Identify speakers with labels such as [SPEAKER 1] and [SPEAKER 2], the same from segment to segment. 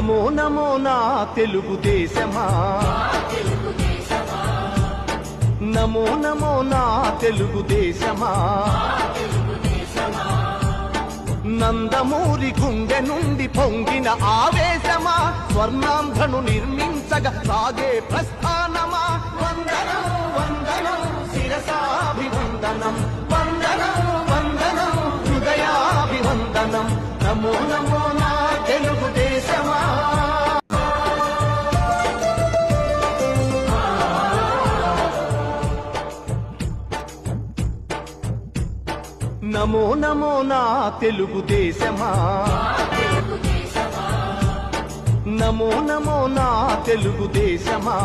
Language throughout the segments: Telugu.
[SPEAKER 1] నమో నమో నా తెలుగుదేశమా, నమో నమో నా తెలుగుదేశమా, నందమూరి గుండె నుండి పొంగిన ఆవేశమా, స్వర్ణాంధ్రను నిర్మించగా సాగే ప్రస్థానమా. వందనం వందనం శిరసాభివందనం, వందనం వందనం హృదయాభివందనం. నమో నమో నా తెలుగుదేశమా. నమో నమో నా తెలుగుదేశమా, నమో నమో నా తెలుగుదేశమా,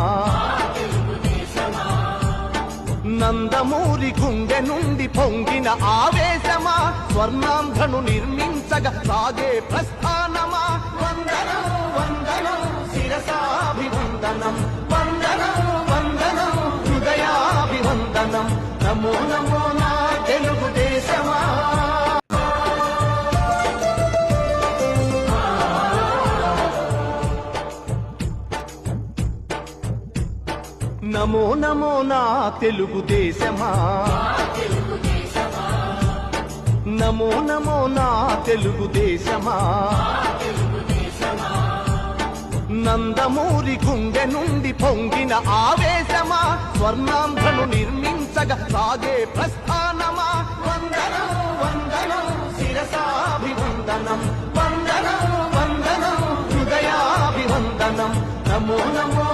[SPEAKER 1] నందమూరి గుండె నుండి పొంగిన ఆవేశమా, స్వర్ణాంధ్రను నిర్మించగా సాగే ప్రస్థానమా. వందనం వందనం శిరసాభివందనం, వందనం వందనం హృదయాభివందనం. నమో నమో నా తెలుగుదేశమా. నమో నమో నా తెలుగుదేశమా, నమో నమో నా తెలుగుదేశమా, నందమూరి గుండె నుండి పొంగిన ఆవేశమా, స్వర్ణాంధ్రను నిర్మించగా సాగే ప్రస్థానమా. వందనం వందనం శిరసాభివందనం, వందనం వందనం హృదయాభివందనం. నమో నమో